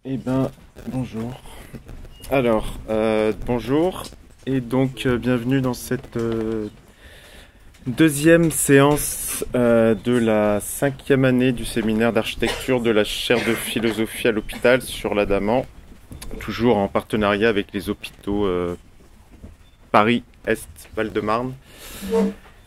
Eh ben, bonjour. Alors, bonjour. Et donc, bienvenue dans cette deuxième séance de la 5e année du séminaire d'architecture de la chaire de philosophie à l'hôpital sur l'Adamant, toujours en partenariat avec les hôpitaux Paris-Est, Val-de-Marne,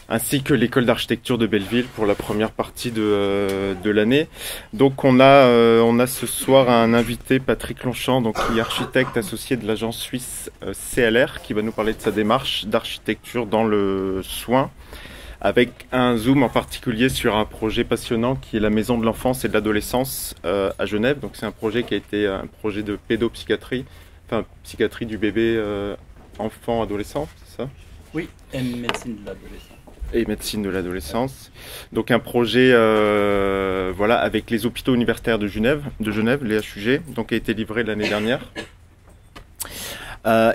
ainsi que l'école d'architecture de Belleville pour la première partie de l'année. Donc on a ce soir un invité, Patrick Longchamp, donc, qui est architecte associé de l'agence suisse CLR, qui va nous parler de sa démarche d'architecture dans le soin, avec un zoom en particulier sur un projet passionnant qui est la Maison de l'enfance et de l'adolescence à Genève. Donc c'est un projet qui a été un projet de pédopsychiatrie, enfin psychiatrie du bébé, enfant, adolescent, c'est ça ? Oui, et médecine de l'adolescence. Et médecine de l'adolescence. Donc un projet voilà, avec les hôpitaux universitaires de Genève, les HUG, donc a été livré l'année dernière.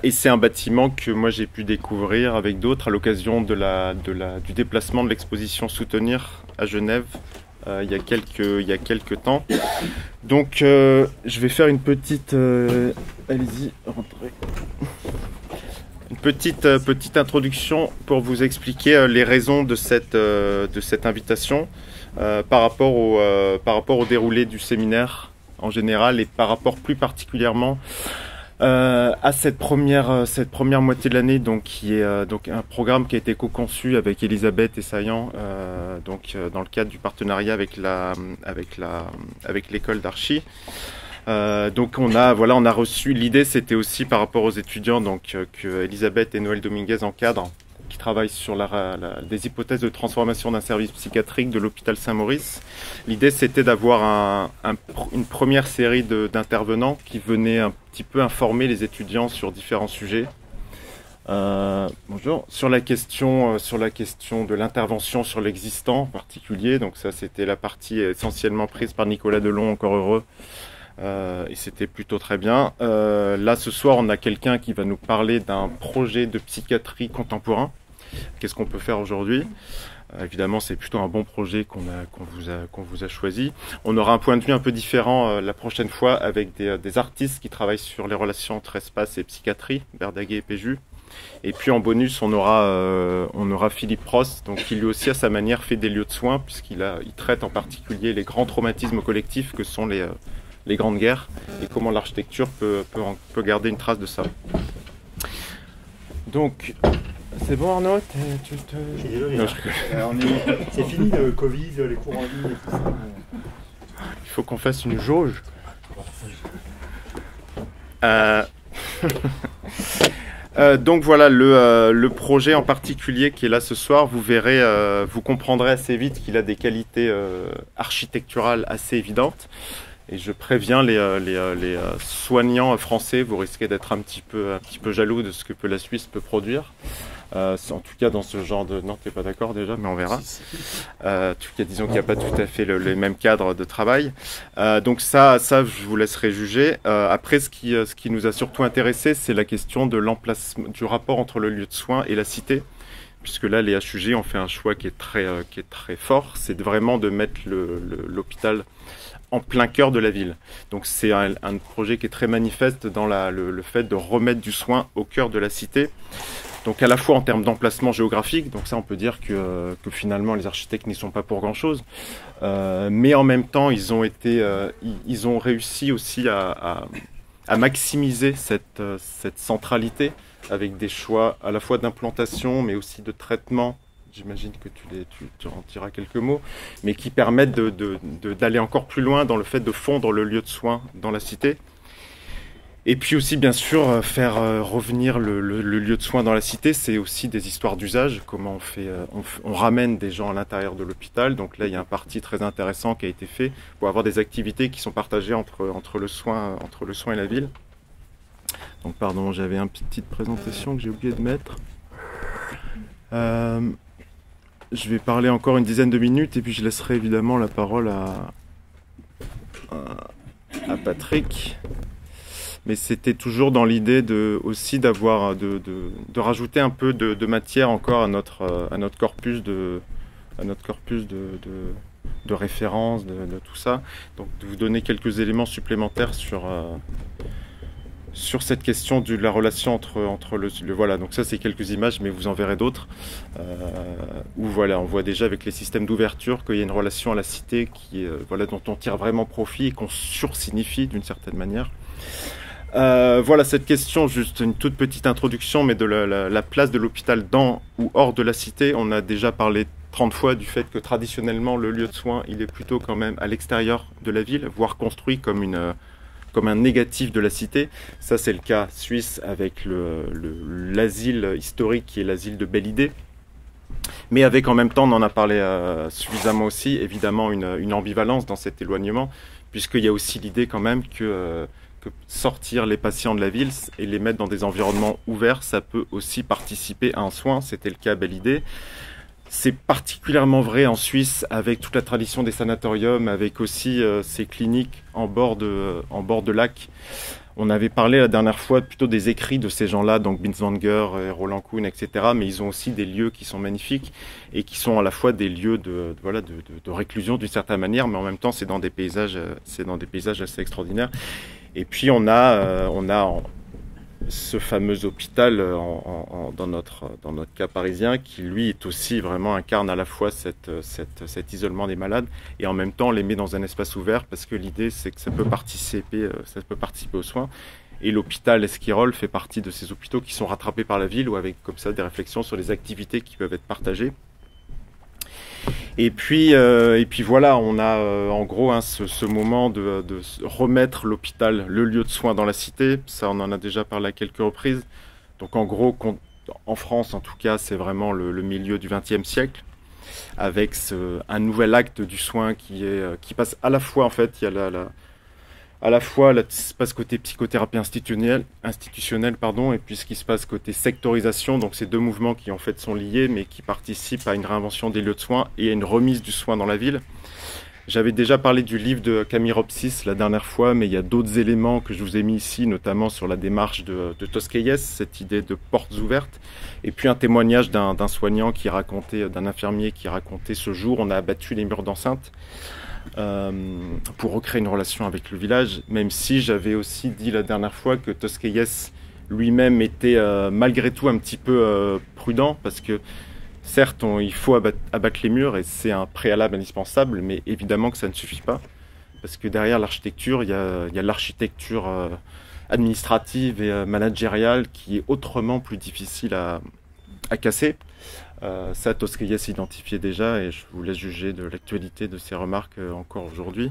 Et c'est un bâtiment que moi j'ai pu découvrir avec d'autres à l'occasion du déplacement de l'exposition Soutenir à Genève il y a quelques temps. Donc je vais faire une petite... allez-y, rentrez. Une petite introduction pour vous expliquer les raisons de cette invitation par rapport au déroulé du séminaire en général et par rapport plus particulièrement à cette première moitié de l'année, donc qui est donc un programme qui a été co-conçu avec Elisabeth et Saillant, dans le cadre du partenariat avec l'école d'archi. Donc on a reçu, l'idée c'était aussi par rapport aux étudiants, donc que Elisabeth et Noël Dominguez encadrent, qui travaillent sur des hypothèses de transformation d'un service psychiatrique de l'hôpital Saint-Maurice. L'idée c'était d'avoir une première série d'intervenants qui venaient un petit peu informer les étudiants sur différents sujets. Bonjour. Sur la question de l'intervention sur l'existant en particulier, donc ça c'était la partie essentiellement prise par Nicolas Delon, encore heureux. Et c'était plutôt très bien. Là, ce soir, on a quelqu'un qui va nous parler d'un projet de psychiatrie contemporain. Qu'est-ce qu'on peut faire aujourd'hui ? Évidemment, c'est plutôt un bon projet qu'on vous a choisi. On aura un point de vue un peu différent la prochaine fois avec des artistes qui travaillent sur les relations entre espace et psychiatrie, Berdaguet et Péju. Et puis en bonus, on aura Philippe Prost, donc qui lui aussi à sa manière fait des lieux de soins, puisqu'il traite en particulier les grands traumatismes collectifs que sont les grandes guerres et comment l'architecture peut garder une trace de ça. Donc, c'est bon Arnaud, c'est fini le Covid, les cours en ligne et tout ça. Il faut qu'on fasse une jauge. Donc voilà, le projet en particulier qui est là ce soir, vous verrez, vous comprendrez assez vite qu'il a des qualités architecturales assez évidentes. Et je préviens les soignants français, vous risquez d'être un petit peu jaloux de ce que la Suisse peut produire. En tout cas dans ce genre de... Non, t'es pas d'accord déjà, mais on verra. En tout cas, disons qu'il n'y a pas tout à fait les mêmes cadres de travail. Donc ça, je vous laisserai juger. Après, ce qui nous a surtout intéressé, c'est la question de l'emplacement, du rapport entre le lieu de soins et la cité. Puisque là, les HUG ont fait un choix qui est très fort, c'est vraiment de mettre l'hôpital en plein cœur de la ville. Donc c'est un projet qui est très manifeste dans le fait de remettre du soin au cœur de la cité. Donc à la fois en termes d'emplacement géographique, donc ça on peut dire que finalement les architectes n'y sont pas pour grand chose, mais en même temps ils ont réussi aussi à maximiser cette centralité avec des choix à la fois d'implantation mais aussi de traitement. J'imagine que tu en diras quelques mots, mais qui permettent d'aller encore plus loin dans le fait de fondre le lieu de soins dans la cité. Et puis aussi, bien sûr, faire revenir le lieu de soins dans la cité, c'est aussi des histoires d'usage, comment on ramène des gens à l'intérieur de l'hôpital. Donc là, il y a un parti très intéressant qui a été fait pour avoir des activités qui sont partagées entre le soin et la ville. Donc pardon, j'avais une petite présentation que j'ai oublié de mettre. Je vais parler encore une dizaine de minutes et puis je laisserai évidemment la parole à Patrick. Mais c'était toujours dans l'idée de rajouter un peu de matière encore à notre corpus de référence de tout ça. Donc de vous donner quelques éléments supplémentaires sur cette question de la relation entre voilà, donc ça c'est quelques images, mais vous en verrez d'autres, où voilà, on voit déjà avec les systèmes d'ouverture qu'il y a une relation à la cité qui, voilà, dont on tire vraiment profit et qu'on sursignifie d'une certaine manière. Voilà cette question, juste une toute petite introduction, mais de la place de l'hôpital dans ou hors de la cité. On a déjà parlé 30 fois du fait que traditionnellement le lieu de soins il est plutôt quand même à l'extérieur de la ville, voire construit comme un négatif de la cité. Ça c'est le cas suisse avec l'asile historique qui est l'asile de Belle-Idée. Mais avec en même temps, on en a parlé suffisamment aussi, évidemment une ambivalence dans cet éloignement, puisqu'il y a aussi l'idée quand même que sortir les patients de la ville et les mettre dans des environnements ouverts, ça peut aussi participer à un soin. C'était le cas à Belle-Idée. C'est particulièrement vrai en Suisse avec toute la tradition des sanatoriums, avec aussi ces cliniques en bord de lac. On avait parlé la dernière fois plutôt des écrits de ces gens-là, donc Binswanger, Roland Kuhn, etc. Mais ils ont aussi des lieux qui sont magnifiques et qui sont à la fois des lieux de réclusion d'une certaine manière, mais en même temps c'est dans des paysages assez extraordinaires. Et puis on a ce fameux hôpital dans notre cas parisien qui lui est aussi vraiment incarne à la fois cet isolement des malades et en même temps les met dans un espace ouvert parce que l'idée c'est que ça peut participer aux soins. Et l'hôpital Esquirol fait partie de ces hôpitaux qui sont rattrapés par la ville ou avec comme ça des réflexions sur les activités qui peuvent être partagées. Et puis voilà, on a en gros ce moment de remettre l'hôpital, le lieu de soins dans la cité. Ça, on en a déjà parlé à quelques reprises. Donc en gros, en France en tout cas, c'est vraiment le milieu du XXe siècle, avec un nouvel acte du soin qui passe à la fois, en fait, il y a à la fois ce qui se passe côté psychothérapie institutionnelle, et puis ce qui se passe côté sectorisation. Donc ces deux mouvements qui en fait sont liés, mais qui participent à une réinvention des lieux de soins et à une remise du soin dans la ville. J'avais déjà parlé du livre de Camille Ropsis la dernière fois, mais il y a d'autres éléments que je vous ai mis ici, notamment sur la démarche de Tosquelles, cette idée de portes ouvertes, et puis un témoignage d'un soignant d'un infirmier qui racontait ce jour on a abattu les murs d'enceinte. Pour recréer une relation avec le village, même si j'avais aussi dit la dernière fois que Tosquelles lui-même était malgré tout un petit peu prudent, parce que certes il faut abattre les murs et c'est un préalable indispensable, mais évidemment que ça ne suffit pas, parce que derrière l'architecture il y a l'architecture administrative et managériale qui est autrement plus difficile à casser. Ça, Tosquelles s'identifiait déjà et je vous laisse juger de l'actualité de ces remarques encore aujourd'hui.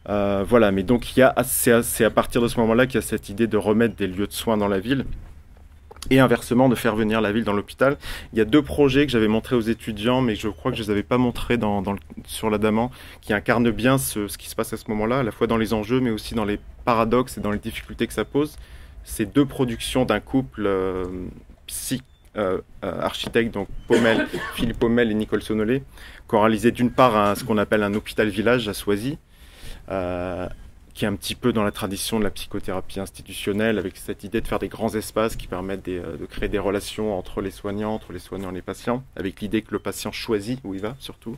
Voilà, mais donc c'est à partir de ce moment-là qu'il y a cette idée de remettre des lieux de soins dans la ville et inversement de faire venir la ville dans l'hôpital. Il y a deux projets que j'avais montrés aux étudiants, mais je crois que je ne les avais pas montrés sur l'Adaman, qui incarnent bien ce qui se passe à ce moment-là, à la fois dans les enjeux, mais aussi dans les paradoxes et dans les difficultés que ça pose. C'est deux productions d'un couple architecte, donc Philippe Pommel et Nicole Sonnolet, qui ont réalisé d'une part ce qu'on appelle un hôpital-village à Soisy, qui est un petit peu dans la tradition de la psychothérapie institutionnelle, avec cette idée de faire des grands espaces qui permettent de créer des relations entre les soignants et les patients, avec l'idée que le patient choisit où il va surtout.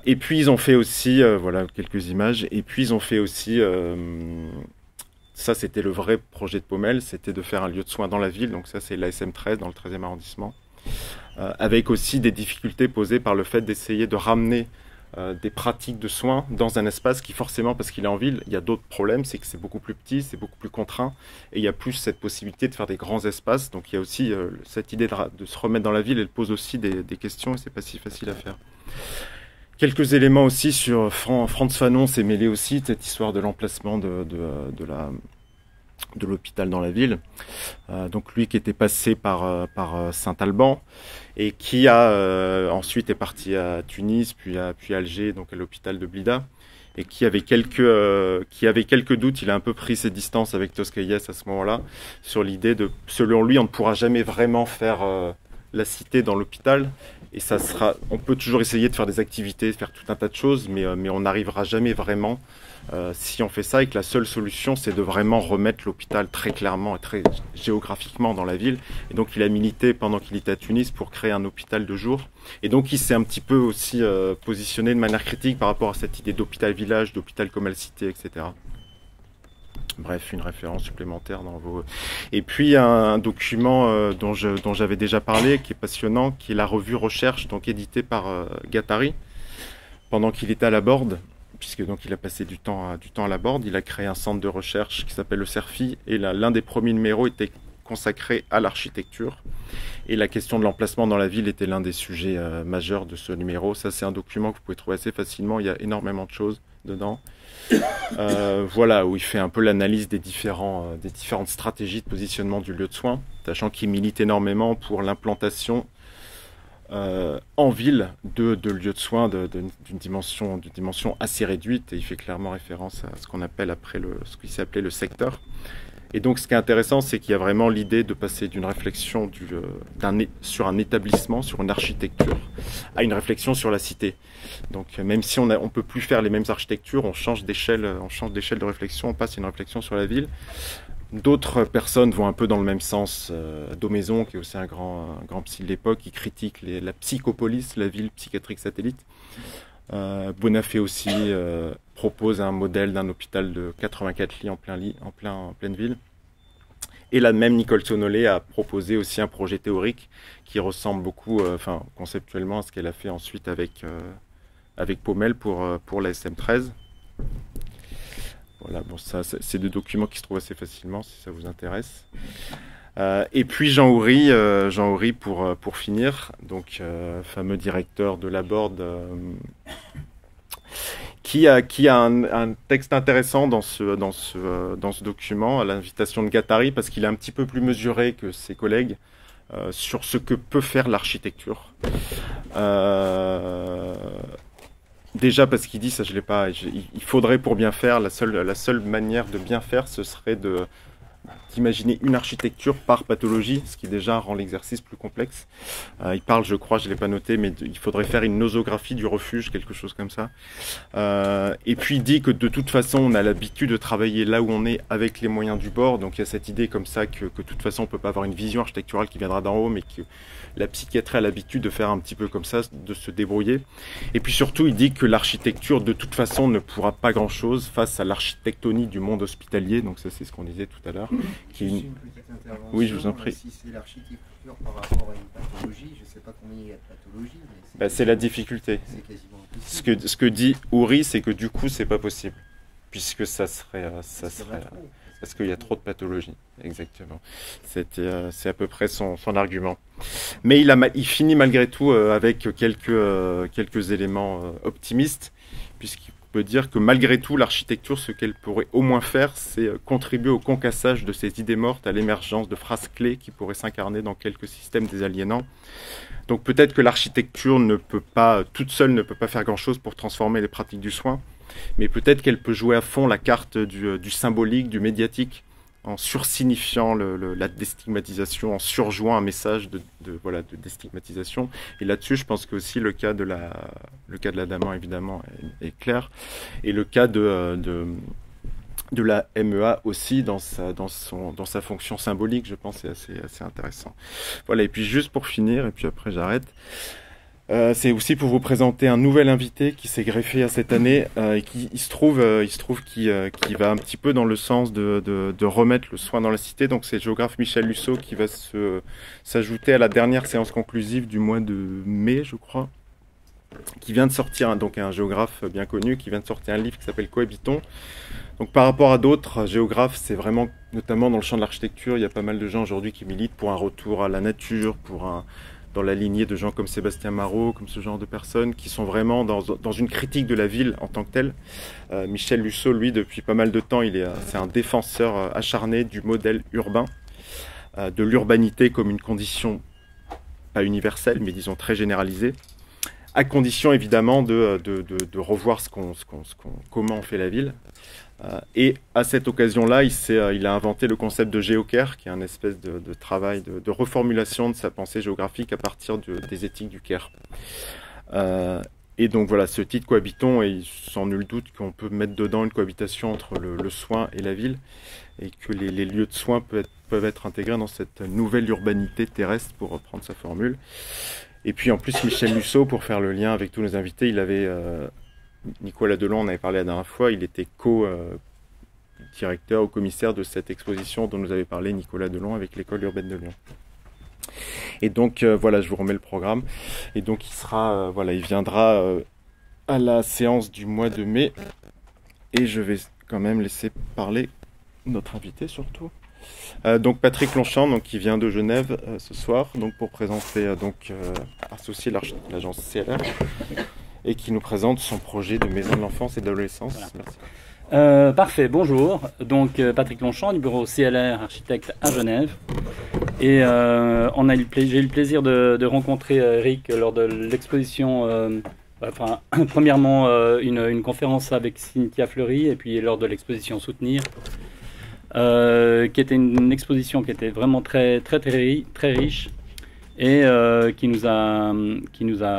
Et puis ils ont fait aussi, voilà quelques images, et puis ils ont fait aussi... ça, c'était le vrai projet de Pommel, c'était de faire un lieu de soins dans la ville. Donc ça, c'est l'ASM 13, dans le 13e arrondissement. Avec aussi des difficultés posées par le fait d'essayer de ramener des pratiques de soins dans un espace qui, forcément, parce qu'il est en ville, il y a d'autres problèmes. C'est que c'est beaucoup plus petit, c'est beaucoup plus contraint. Et il y a plus cette possibilité de faire des grands espaces. Donc il y a aussi cette idée de se remettre dans la ville. Elle pose aussi des questions et c'est pas si facile à faire. Quelques éléments aussi sur Frantz Fanon s'est mêlé aussi de cette histoire de l'emplacement de l'hôpital dans la ville. Donc lui qui était passé par Saint-Alban et qui ensuite est parti à Tunis, puis à Alger, donc à l'hôpital de Blida, et qui avait quelques doutes. Il a un peu pris ses distances avec Tosquelles à ce moment-là sur l'idée de, selon lui, on ne pourra jamais vraiment faire la cité dans l'hôpital. Et ça sera, on peut toujours essayer de faire des activités, de faire tout un tas de choses, mais on n'arrivera jamais vraiment si on fait ça, et que la seule solution, c'est de vraiment remettre l'hôpital très clairement et très géographiquement dans la ville. Et donc, il a milité pendant qu'il était à Tunis pour créer un hôpital de jour. Et donc, il s'est un petit peu aussi positionné de manière critique par rapport à cette idée d'hôpital-village, d'hôpital comme la cité, etc. Bref, une référence supplémentaire dans vos... Et puis un document dont j'avais déjà parlé, qui est passionnant, qui est la revue Recherche, donc éditée par Guattari, pendant qu'il était à la Borde, puisque donc il a passé du temps à la Borde. Il a créé un centre de recherche qui s'appelle le CERFI, et l'un des premiers numéros était consacré à l'architecture. Et la question de l'emplacement dans la ville était l'un des sujets majeurs de ce numéro. Ça, c'est un document que vous pouvez trouver assez facilement, il y a énormément de choses dedans. Voilà, où il fait un peu l'analyse des différentes stratégies de positionnement du lieu de soins, sachant qu'il milite énormément pour l'implantation en ville de lieux de soins d'une dimension assez réduite, et il fait clairement référence à ce qu'on appelle après ce qui s'est appelé le secteur. Et donc ce qui est intéressant, c'est qu'il y a vraiment l'idée de passer d'une réflexion sur un établissement, sur une architecture, à une réflexion sur la cité. Donc même si on peut plus faire les mêmes architectures, on change d'échelle de réflexion, on passe à une réflexion sur la ville. D'autres personnes vont un peu dans le même sens. Daumaison, qui est aussi un grand psy de l'époque, qui critique la psychopolis, la ville psychiatrique satellite. Bonafé aussi propose un modèle d'un hôpital de 84 lits en pleine ville. Et la même Nicole Sonolé a proposé aussi un projet théorique qui ressemble beaucoup, conceptuellement, à ce qu'elle a fait ensuite avec Paumelle pour la SM13. Voilà, bon, ça, c'est deux documents qui se trouvent assez facilement si ça vous intéresse. Et puis Jean Houry pour finir, donc fameux directeur de la Borde, qui a un texte intéressant dans ce document, à l'invitation de Guattari, parce qu'il est un petit peu plus mesuré que ses collègues sur ce que peut faire l'architecture. Déjà parce qu'il dit, ça je l'ai pas, il faudrait pour bien faire, la seule manière de bien faire, ce serait d'imaginer une architecture par pathologie, ce qui déjà rend l'exercice plus complexe. Il parle, je crois, je ne l'ai pas noté, mais il faudrait faire une nosographie du refuge, quelque chose comme ça. Et puis il dit que de toute façon, on a l'habitude de travailler là où on est avec les moyens du bord. Donc il y a cette idée comme ça que de toute façon, on ne peut pas avoir une vision architecturale qui viendra d'en haut, mais que la psychiatrie a l'habitude de faire un petit peu comme ça, de se débrouiller. Et puis surtout, il dit que l'architecture, de toute façon, ne pourra pas grand-chose face à l'architectonie du monde hospitalier. Donc ça, c'est ce qu'on disait tout à l'heure. Une petite intervention. Oui, je vous en prie. Si c'est l'architecture par rapport à une pathologie, je ne sais pas combien il y a de pathologies. C'est la difficulté. C'est quasiment impossible. Ce que dit Houry, c'est que du coup, c'est pas possible. Puisque ça serait parce qu'il y a trop de pathologies. Exactement. C'est à peu près son argument. Mais il finit malgré tout avec quelques éléments optimistes, puisqu'il peut dire que malgré tout, l'architecture, ce qu'elle pourrait au moins faire, c'est contribuer au concassage de ces idées mortes, à l'émergence de phrases clés qui pourraient s'incarner dans quelques systèmes désaliénants. Donc peut-être que l'architecture toute seule ne peut pas faire grand-chose pour transformer les pratiques du soin, mais peut-être qu'elle peut jouer à fond la carte du symbolique, du médiatique, en sursignifiant la déstigmatisation, en surjouant un message de déstigmatisation. Et là-dessus, je pense que aussi le cas de la Daman, évidemment, est clair. Et le cas de la MEA aussi, dans sa fonction symbolique, je pense, est assez intéressant. Voilà, et puis juste pour finir, et puis après j'arrête, c'est aussi pour vous présenter un nouvel invité qui s'est greffé à cette année et il se trouve qui va un petit peu dans le sens de remettre le soin dans la cité. Donc c'est le géographe Michel Lusseau qui va s'ajouter à la dernière séance conclusive du mois de mai, je crois, qui vient de sortir, donc un géographe bien connu, qui vient de sortir un livre qui s'appelle Cohabitons. Donc par rapport à d'autres géographes, c'est vraiment, notamment dans le champ de l'architecture, il y a pas mal de gens aujourd'hui qui militent pour un retour à la nature, dans la lignée de gens comme Sébastien Marot, comme ce genre de personnes, qui sont vraiment dans une critique de la ville en tant que telle. Michel Lusseau, lui, depuis pas mal de temps, c'est un défenseur acharné du modèle urbain, de l'urbanité comme une condition, pas universelle, mais disons très généralisée. à condition évidemment de revoir comment on fait la ville. Et à cette occasion-là, il a inventé le concept de géocare, qui est un espèce de travail de reformulation de sa pensée géographique à partir des éthiques du Caire. Et donc voilà, ce titre Cohabitons, et sans nul doute qu'on peut mettre dedans une cohabitation entre le soin et la ville, et que les lieux de soins peuvent être intégrés dans cette nouvelle urbanité terrestre, pour reprendre sa formule. Et puis en plus, Michel Musso, pour faire le lien avec tous nos invités, il avait Nicolas Delon, on avait parlé la dernière fois, il était co-directeur ou commissaire de cette exposition dont nous avait parlé Nicolas Delon avec l'École urbaine de Lyon. Et donc voilà, je vous remets le programme. Et donc il viendra à la séance du mois de mai. Et je vais quand même laisser parler notre invité surtout. Donc Patrick Longchamp, donc, qui vient de Genève ce soir, donc pour présenter associé de l'agence CLR, et qui nous présente son projet de maison de l'enfance et de l'adolescence. Voilà. Merci. Parfait, bonjour. Donc Patrick Longchamp du bureau CLR Architecte à Genève. Et j'ai eu le plaisir de rencontrer Eric lors de l'exposition, premièrement une conférence avec Cynthia Fleury, et puis lors de l'exposition Soutenir, qui était une exposition qui était vraiment très riche, et qui nous a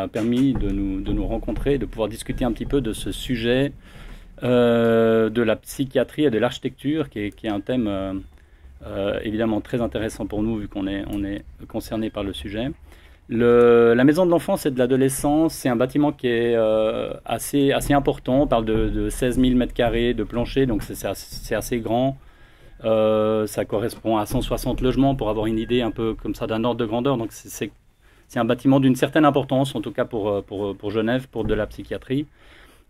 permis de nous rencontrer, de pouvoir discuter un petit peu de ce sujet de la psychiatrie et de l'architecture, qui est un thème évidemment très intéressant pour nous, vu qu'on est concerné par le sujet. La maison de l'enfance et de l'adolescence, c'est un bâtiment qui est assez important. On parle de 16 000 m² de plancher, donc c'est assez grand. Ça correspond à 160 logements, pour avoir une idée un peu comme ça d'un ordre de grandeur. Donc c'est un bâtiment d'une certaine importance, en tout cas pour Genève, pour de la psychiatrie.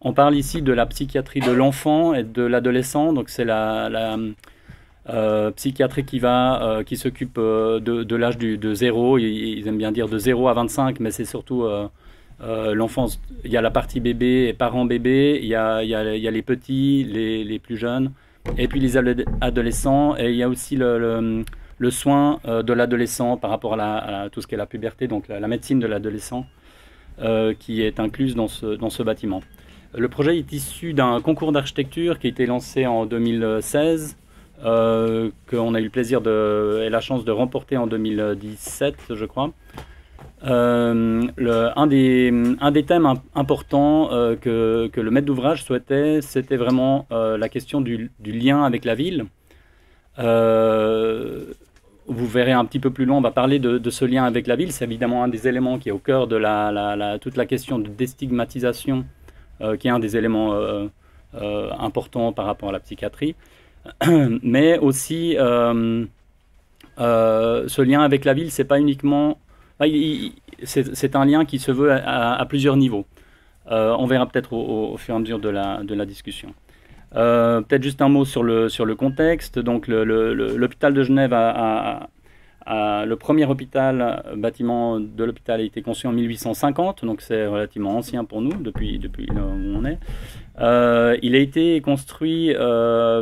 On parle ici de la psychiatrie de l'enfant et de l'adolescent, donc c'est la psychiatrie qui s'occupe de l'âge de 0, ils aiment bien dire de 0 à 25, mais c'est surtout l'enfance. Il y a la partie bébé et parents bébés, il y a les petits, les plus jeunes, et puis les adolescents, et il y a aussi le soin de l'adolescent par rapport à tout ce qui est la puberté, donc la médecine de l'adolescent, qui est incluse dans ce bâtiment. Le projet est issu d'un concours d'architecture qui a été lancé en 2016, qu'on a eu le plaisir et la chance de remporter en 2017, je crois. Un des thèmes importants que le maître d'ouvrage souhaitait, c'était vraiment la question du lien avec la ville. Vous verrez un petit peu plus loin, on va parler de ce lien avec la ville. C'est évidemment un des éléments qui est au cœur de toute la question de déstigmatisation, qui est un des éléments importants par rapport à la psychiatrie. Mais aussi, ce lien avec la ville, c'est pas uniquement... c'est un lien qui se veut à plusieurs niveaux. On verra peut-être au fur et à mesure de la discussion. Peut-être juste un mot sur le contexte. Donc l'hôpital de Genève le premier bâtiment de l'hôpital a été conçu en 1850, donc c'est relativement ancien pour nous, depuis là où on est. Il a été construit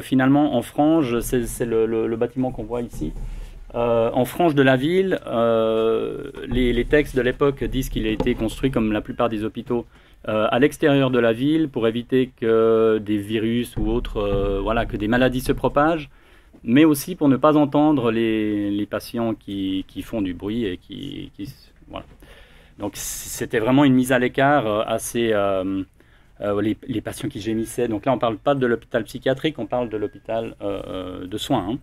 finalement en frange, c'est le bâtiment qu'on voit ici, en frange de la ville. Les textes de l'époque disent qu'il a été construit, comme la plupart des hôpitaux, à l'extérieur de la ville, pour éviter que des virus ou autres, que des maladies se propagent, mais aussi pour ne pas entendre les patients qui font du bruit et voilà. Donc c'était vraiment une mise à l'écart assez... les patients qui gémissaient. Donc là, on ne parle pas de l'hôpital psychiatrique, on parle de l'hôpital de soins.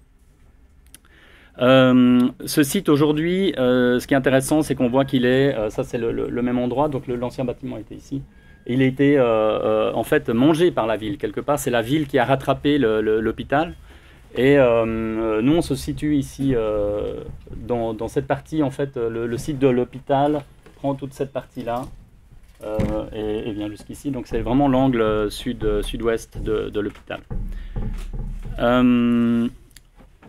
Ce site aujourd'hui, ce qui est intéressant, c'est qu'on voit qu'il est... ça, c'est le même endroit, donc l'ancien bâtiment était ici. Et il a été en fait mangé par la ville, quelque part. C'est la ville qui a rattrapé l'hôpital. Et nous, on se situe ici dans cette partie, en fait, le site de l'hôpital prend toute cette partie-là et vient jusqu'ici. Donc c'est vraiment l'angle sud-ouest de l'hôpital.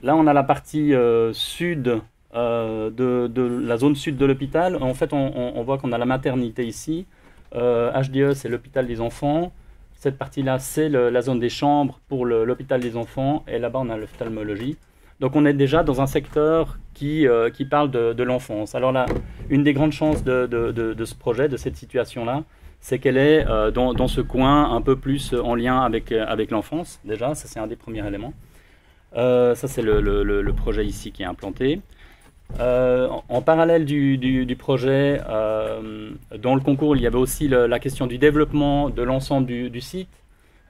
Là, on a la partie sud de la zone sud de l'hôpital. En fait, on voit qu'on a la maternité ici. HDE, c'est l'hôpital des enfants. Cette partie-là, c'est la zone des chambres pour l'hôpital des enfants. Et là-bas, on a l'ophtalmologie. Donc, on est déjà dans un secteur qui parle de l'enfance. Alors, une des grandes chances de ce projet, de cette situation-là, c'est qu'elle est dans ce coin un peu plus en lien avec l'enfance, déjà, ça c'est un des premiers éléments. Ça c'est le projet ici qui est implanté. En parallèle du projet, dans le concours, il y avait aussi la question du développement de l'ensemble du site.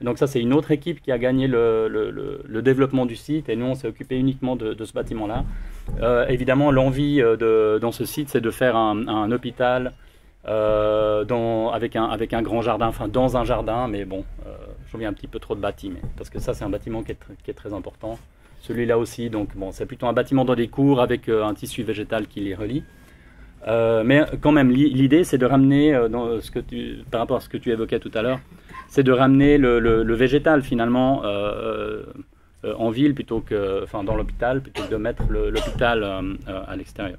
Donc ça, c'est une autre équipe qui a gagné le développement du site, et nous, on s'est occupé uniquement de ce bâtiment-là. Évidemment, l'envie dans ce site, c'est de faire un hôpital avec un grand jardin, enfin dans un jardin, mais bon, j'en viens un petit peu trop de bâti, parce que ça, c'est un bâtiment qui est très important. Celui-là aussi, donc bon, c'est plutôt un bâtiment dans des cours avec un tissu végétal qui les relie. Mais quand même, l'idée, c'est de ramener, par rapport à ce que tu évoquais tout à l'heure, c'est de ramener le végétal finalement en ville plutôt que, enfin dans l'hôpital, plutôt que de mettre l'hôpital à l'extérieur.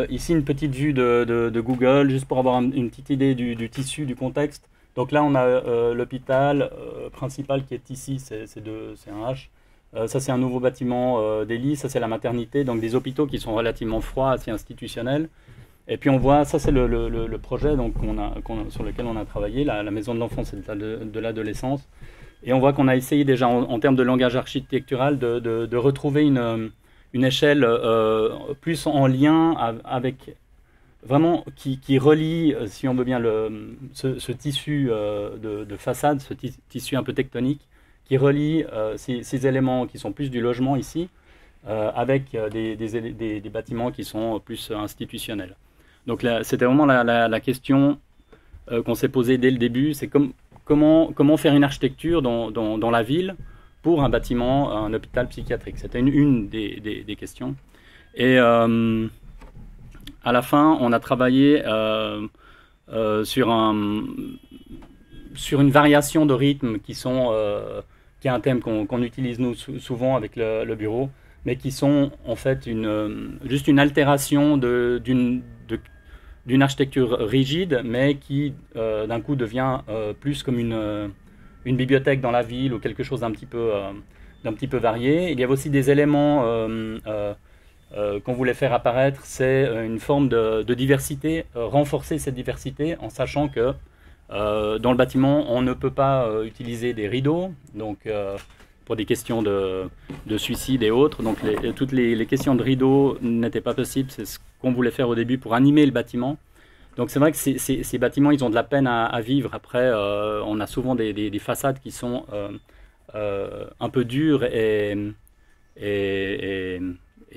Ici, une petite vue de Google, juste pour avoir une petite idée du tissu, du contexte. Donc là, on a l'hôpital principal qui est ici, c'est un H. Ça, c'est un nouveau bâtiment d'Élie, ça c'est la maternité, donc des hôpitaux qui sont relativement froids, assez institutionnels. Et puis on voit, ça c'est le projet donc, sur lequel on a travaillé, la maison de l'enfance et de l'adolescence. Et on voit qu'on a essayé déjà en termes de langage architectural de retrouver une échelle plus en lien avec, vraiment qui relie, si on veut bien, ce tissu de façade, ce tissu un peu tectonique, qui relie ces éléments qui sont plus du logement ici, avec des bâtiments qui sont plus institutionnels. Donc c'était vraiment la question qu'on s'est posée dès le début, c'est comment faire une architecture dans la ville pour un bâtiment, un hôpital psychiatrique. C'était une des questions. Et à la fin, on a travaillé sur une variation de rythmes qui est un thème qu'on utilise nous souvent avec le bureau, mais qui sont en fait juste une altération d'une architecture rigide, mais qui d'un coup devient plus comme une bibliothèque dans la ville ou quelque chose d'un petit peu varié. Il y avait aussi des éléments qu'on voulait faire apparaître, c'est une forme de diversité, renforcer cette diversité en sachant que dans le bâtiment, on ne peut pas utiliser des rideaux, donc pour des questions de suicide et autres. Donc toutes les questions de rideaux n'étaient pas possibles. C'est ce qu'on voulait faire au début pour animer le bâtiment. Donc c'est vrai que ces bâtiments, ils ont de la peine à vivre. Après, on a souvent des façades qui sont un peu dures et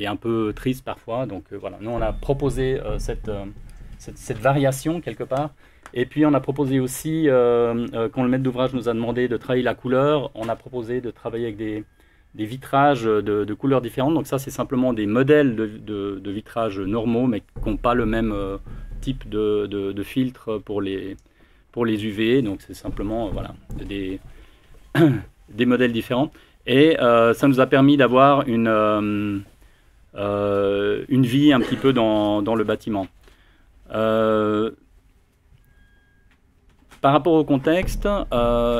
un peu tristes parfois. Donc voilà, nous on a proposé cette variation quelque part. Et puis on a proposé aussi, quand le maître d'ouvrage nous a demandé de travailler la couleur, on a proposé de travailler avec des vitrages de couleurs différentes. Donc ça c'est simplement des modèles de vitrages normaux, mais qui n'ont pas le même type de filtre pour les UV. Donc c'est simplement voilà, des modèles différents. Et ça nous a permis d'avoir une vie un petit peu dans le bâtiment. Par rapport au contexte,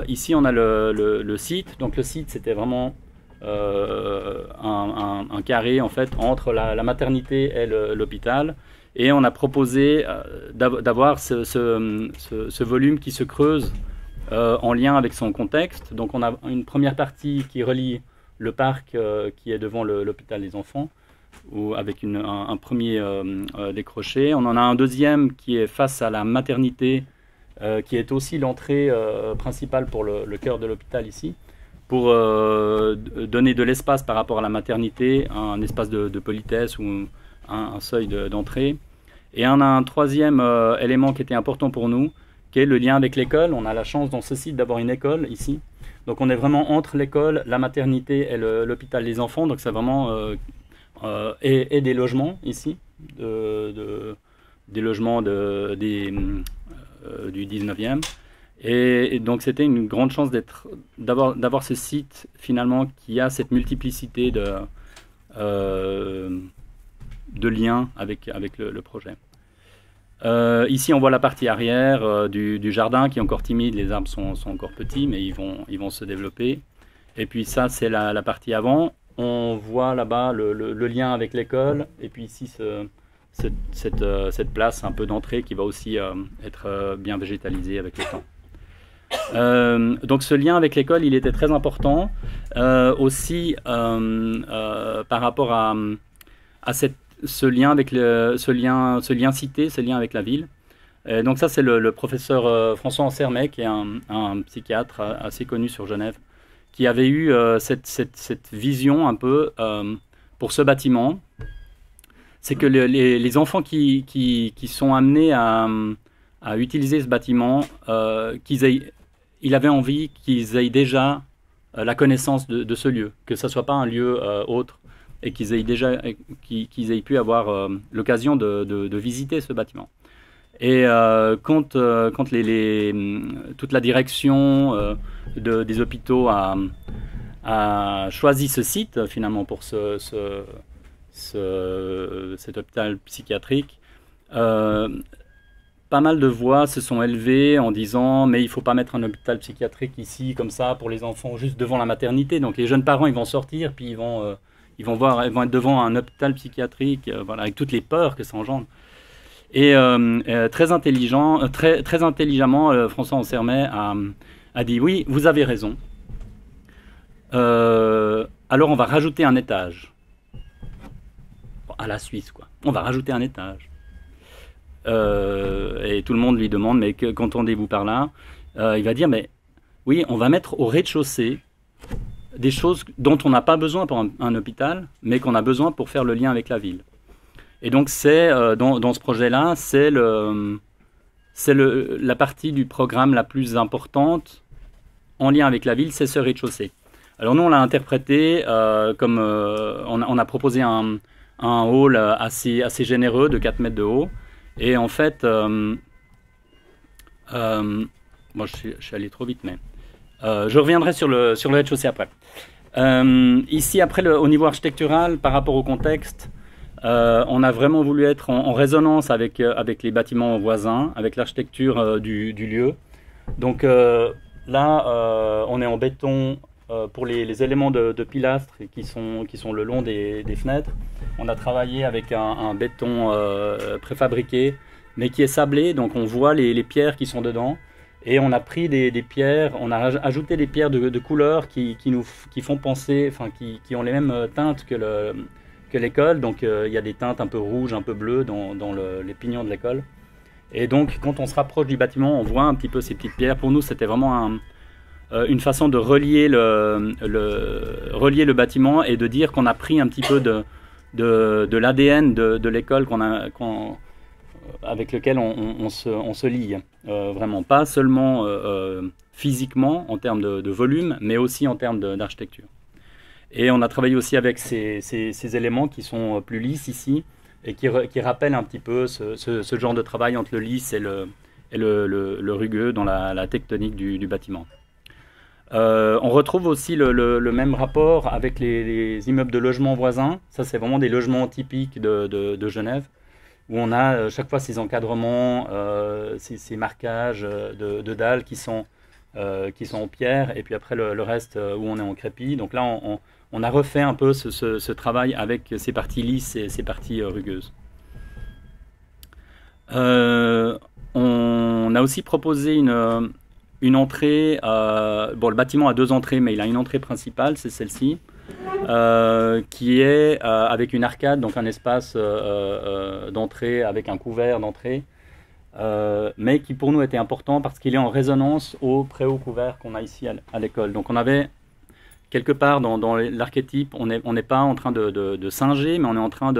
ici on a le site. Donc le site c'était vraiment un carré en fait entre la maternité et l'hôpital. Et on a proposé d'avoir ce volume qui se creuse en lien avec son contexte. Donc on a une première partie qui relie le parc qui est devant l'hôpital des enfants, ou avec un premier décroché. On en a un deuxième qui est face à la maternité, qui est aussi l'entrée principale pour le cœur de l'hôpital ici, pour donner de l'espace par rapport à la maternité, un espace de politesse ou un seuil d'entrée. Et on a un troisième élément qui était important pour nous, qui est le lien avec l'école. On a la chance dans ce site d'avoir une école ici. Donc on est vraiment entre l'école, la maternité et l'hôpital des enfants. Donc c'est vraiment et des logements ici, des logements du 19e. Et donc c'était une grande chance d'avoir ce site finalement qui a cette multiplicité de liens avec le projet. Ici on voit la partie arrière du jardin qui est encore timide, les arbres sont encore petits mais ils vont se développer. Et puis ça c'est la partie avant. on voit là-bas le lien avec l'école, et puis ici cette place un peu d'entrée qui va aussi être bien végétalisée avec le temps. Donc ce lien avec l'école, il était très important aussi par rapport à ce lien avec ce lien cité, ce lien avec la ville. Et donc ça c'est le professeur François Ansermet, qui est un psychiatre assez connu sur Genève, qui avait eu cette vision un peu pour ce bâtiment. C'est que les enfants qui sont amenés à utiliser ce bâtiment, il avait envie qu'ils aient déjà la connaissance de ce lieu, que ce ne soit pas un lieu autre, et qu'ils aient pu avoir l'occasion de visiter ce bâtiment. Et quand toute la direction des hôpitaux a choisi ce site finalement pour cet hôpital psychiatrique, pas mal de voix se sont élevées en disant mais il ne faut pas mettre un hôpital psychiatrique ici comme ça pour les enfants juste devant la maternité. Donc les jeunes parents ils vont sortir puis ils vont être devant un hôpital psychiatrique, voilà, avec toutes les peurs que ça engendre. Et très intelligemment, François Ansermet a dit oui, vous avez raison. Alors on va rajouter un étage. Bon, à la Suisse, quoi. On va rajouter un étage. Et tout le monde lui demande mais qu'entendez-vous par là? Il va dire mais oui, on va mettre au rez-de-chaussée des choses dont on n'a pas besoin pour un hôpital, mais qu'on a besoin pour faire le lien avec la ville. Et donc c'est dans ce projet-là, c'est la partie du programme la plus importante en lien avec la ville, c'est ce rez-de-chaussée. Alors nous on l'a interprété comme on a proposé un hall assez généreux de 4 mètres de haut. Et en fait, bon, je suis allé trop vite, mais je reviendrai sur le rez-de-chaussée après. Ici, après, au niveau architectural, par rapport au contexte, on a vraiment voulu être en résonance avec les bâtiments voisins, avec l'architecture du lieu. Donc là, on est en béton pour les éléments de pilastres qui sont le long des fenêtres. On a travaillé avec un béton préfabriqué, mais qui est sablé, donc on voit les pierres qui sont dedans. Et on a pris des pierres, on a ajouté des pierres de couleurs qui font penser, enfin qui ont les mêmes teintes que l'école. Donc il y a des teintes un peu rouges, un peu bleues dans les pignons de l'école. Et donc quand on se rapproche du bâtiment, on voit un petit peu ces petites pierres. Pour nous, c'était vraiment une façon de relier le bâtiment et de dire qu'on a pris un petit peu de l'ADN de l'école avec lequel on se lie. Vraiment, pas seulement physiquement en termes de volume, mais aussi en termes d'architecture. Et on a travaillé aussi avec ces éléments qui sont plus lisses ici et qui rappellent un petit peu ce genre de travail entre le lisse et le rugueux dans la tectonique du bâtiment. On retrouve aussi le même rapport avec les immeubles de logements voisins. Ça, c'est vraiment des logements typiques de Genève, où on a chaque fois ces encadrements, ces marquages de dalles qui sont en pierre, et puis après le reste où on est en crépi. Donc là, on a refait un peu ce travail avec ces parties lisses et ces parties rugueuses. On a aussi proposé une entrée, bon, le bâtiment a 2 entrées, mais il a une entrée principale, c'est celle-ci, qui est avec une arcade, donc un espace d'entrée avec un couvert d'entrée, mais qui pour nous était important parce qu'il est en résonance au préhaut couvert qu'on a ici à l'école. Donc on avait quelque part dans l'archétype, on n'est pas en train de singer, mais on est en train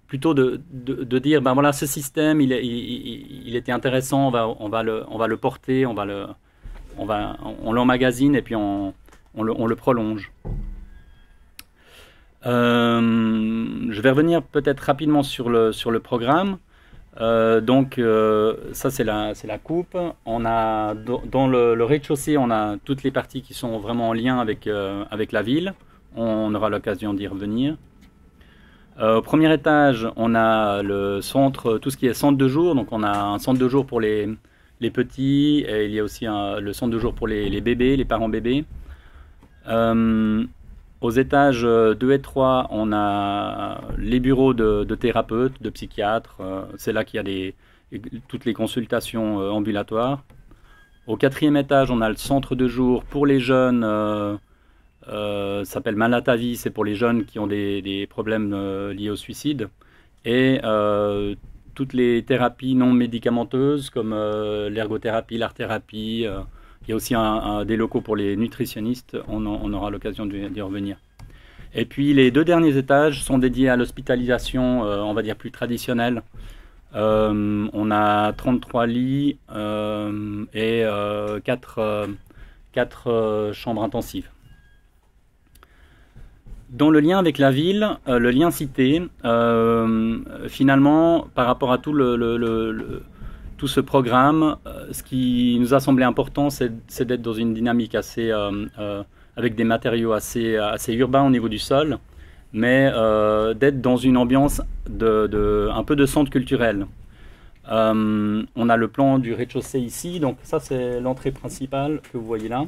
plutôt de dire ben voilà, ce système il était intéressant, on va le porter, on l'emmagasine et puis on le prolonge. Je vais revenir peut-être rapidement sur le programme. Donc ça c'est la coupe. On a dans le rez-de-chaussée, on a toutes les parties qui sont vraiment en lien avec la ville. On aura l'occasion d'y revenir. Au premier étage, on a le centre, tout ce qui est centre de jour. Donc on a un centre de jour pour les petits, et il y a aussi le centre de jour pour les bébés, les parents bébés. Aux étages 2 et 3, on a les bureaux de thérapeutes, de psychiatres. C'est là qu'il y a toutes les consultations ambulatoires. Au 4e étage, on a le centre de jour pour les jeunes. Ça s'appelle Malatavie, c'est pour les jeunes qui ont des problèmes liés au suicide. Et toutes les thérapies non médicamenteuses comme l'ergothérapie, l'art-thérapie. Il y a aussi des locaux pour les nutritionnistes, on aura l'occasion d'y revenir. Et puis les 2 derniers étages sont dédiés à l'hospitalisation, on va dire plus traditionnelle. On a 33 lits et 4 chambres intensives. Dans le lien avec la ville, le lien cité, finalement, par rapport à tout tout ce programme, ce qui nous a semblé important, c'est d'être dans une dynamique avec des matériaux assez urbains au niveau du sol, mais d'être dans une ambiance un peu de centre culturel. On a le plan du rez-de-chaussée ici, donc ça c'est l'entrée principale que vous voyez là.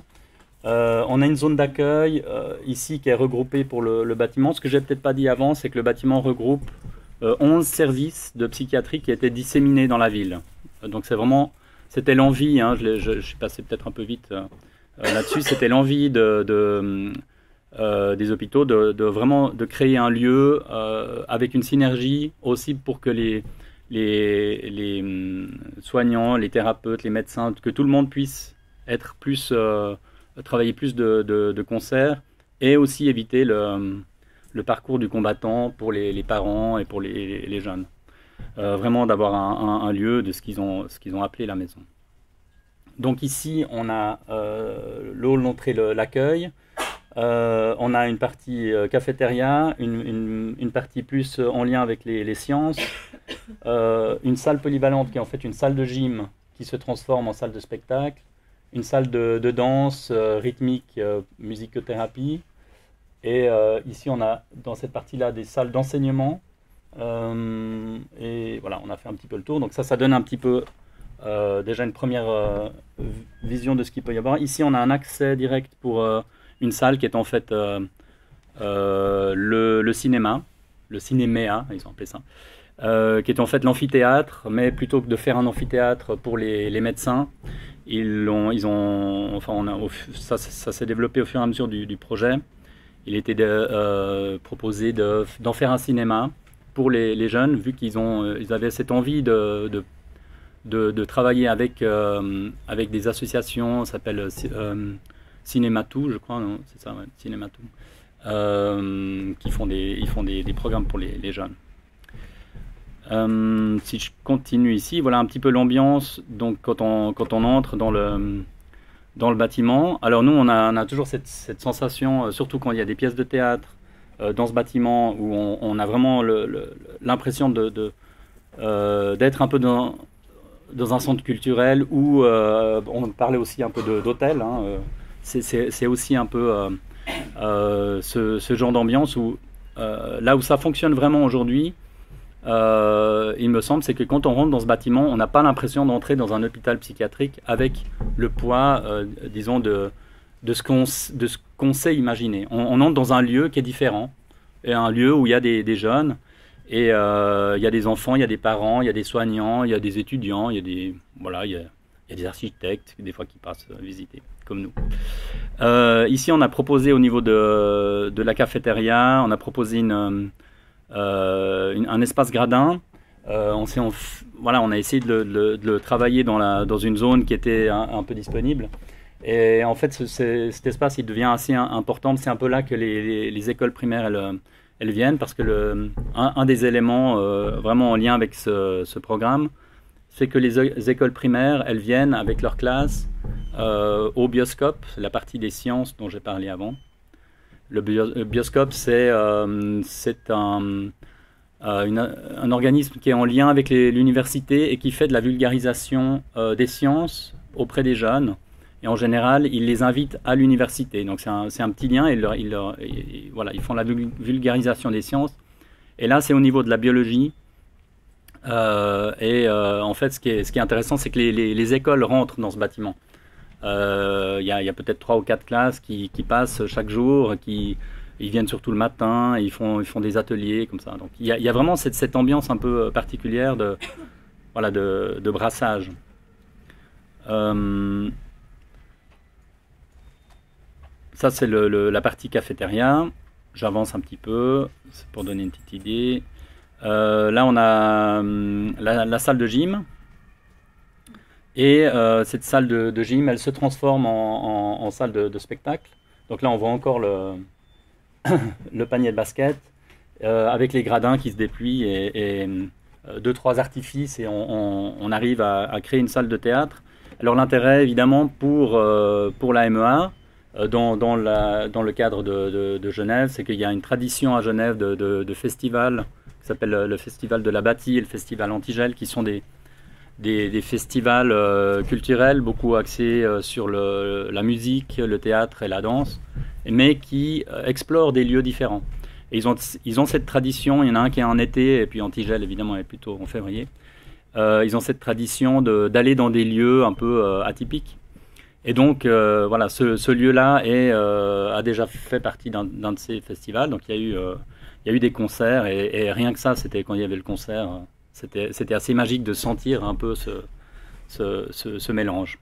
On a une zone d'accueil ici qui est regroupée pour le bâtiment. Ce que j'ai peut-être pas dit avant, c'est que le bâtiment regroupe 11 services de psychiatrie qui étaient disséminés dans la ville. Donc c'était l'envie, hein, je suis passé peut-être un peu vite là-dessus, c'était l'envie des hôpitaux de créer un lieu avec une synergie aussi pour que les soignants, les thérapeutes, les médecins, que tout le monde puisse être travailler plus de concerts et aussi éviter le parcours du combattant pour les parents et pour les jeunes. Vraiment d'avoir un lieu de ce qu'ils ont appelé la maison. Donc ici, on a le hall d'entrée, l'accueil. On a une partie cafétéria, une partie plus en lien avec les sciences, une salle polyvalente qui est en fait une salle de gym qui se transforme en salle de spectacle, une salle de danse rythmique, musicothérapie. Et ici, on a dans cette partie-là des salles d'enseignement. Et voilà, on a fait un petit peu le tour. Donc ça donne un petit peu déjà une première vision de ce qu'il peut y avoir. Ici, on a un accès direct pour une salle qui est en fait le cinéma, le cinéméa, ils ont appelé ça, qui est en fait l'amphithéâtre, mais plutôt que de faire un amphithéâtre pour les médecins, ça s'est développé au fur et à mesure du projet. Il était proposé d'en faire un cinéma pour les jeunes, vu qu'ils avaient cette envie de travailler avec des associations, ça s'appelle Cinématou, je crois, non, c'est ça, ouais, Cinématou, ils font des programmes pour les jeunes. Si je continue ici, voilà un petit peu l'ambiance. Donc quand on entre dans le bâtiment, alors nous on a toujours cette sensation, surtout quand il y a des pièces de théâtre dans ce bâtiment, où on a vraiment l'impression d'être un peu dans un centre culturel, où on parlait aussi un peu d'hôtel, hein, c'est aussi un peu ce genre d'ambiance où là où ça fonctionne vraiment aujourd'hui, il me semble, c'est que quand on rentre dans ce bâtiment, on n'a pas l'impression d'entrer dans un hôpital psychiatrique avec le poids, disons, de ce qu'on sait imaginer. On entre dans un lieu qui est différent, et un lieu où il y a des jeunes, et il y a des enfants, il y a des parents, il y a des soignants, il y a des étudiants, il y a des architectes, des fois, qui passent visiter, comme nous. Ici, on a proposé au niveau de la cafétéria, on a proposé un espace gradin. On a essayé de le travailler dans une zone qui était un peu disponible. Et en fait, cet espace, il devient assez important. C'est un peu là que les écoles primaires, elles viennent, parce que un des éléments vraiment en lien avec ce programme, c'est que les écoles primaires, elles viennent avec leur classe au bioscope, la partie des sciences dont j'ai parlé avant. Le bioscope, c'est un organisme qui est en lien avec l'université et qui fait de la vulgarisation des sciences auprès des jeunes. Et en général, il les invite à l'université. Donc c'est un petit lien, et ils font la vulgarisation des sciences. Et là, c'est au niveau de la biologie. En fait, ce qui est intéressant, c'est que les écoles rentrent dans ce bâtiment. Il y a peut-être 3 ou 4 classes qui passent chaque jour, ils viennent surtout le matin, ils font des ateliers comme ça. Donc il y a vraiment cette ambiance un peu particulière voilà, de brassage. Ça, c'est la partie cafétéria. J'avance un petit peu, c'est pour donner une petite idée. Là, on a la salle de gym. Et cette salle de gym, elle se transforme en salle de spectacle. Donc là, on voit encore le panier de basket avec les gradins qui se déplient et 2-3 artifices et on arrive à créer une salle de théâtre. Alors l'intérêt, évidemment, pour la MEA, dans le cadre de Genève, c'est qu'il y a une tradition à Genève de festival qui s'appelle le Festival de la Bâtie et le Festival Antigel, qui sont des festivals culturels beaucoup axés sur la musique, le théâtre et la danse, mais qui explorent des lieux différents. Et ils ont cette tradition, il y en a un qui est en été, et puis Antigel évidemment est plutôt en février. Ils ont cette tradition d'aller dans des lieux un peu atypiques. Et donc voilà, ce lieu-là a déjà fait partie d'un de ces festivals. Donc il y a eu des concerts, et rien que ça, c'était quand il y avait le concert. C'était assez magique de sentir un peu ce mélange.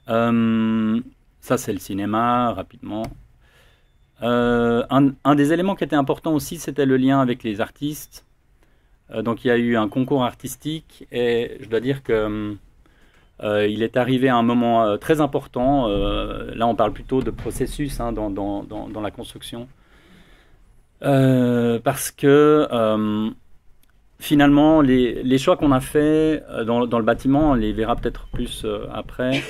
Ça, c'est le cinéma, rapidement. Un des éléments qui était important aussi, c'était le lien avec les artistes. Donc, il y a eu un concours artistique, et je dois dire que il est arrivé à un moment très important. Là, on parle plutôt de processus dans la construction. Parce que... finalement, les choix qu'on a faits dans le bâtiment, on les verra peut-être plus après,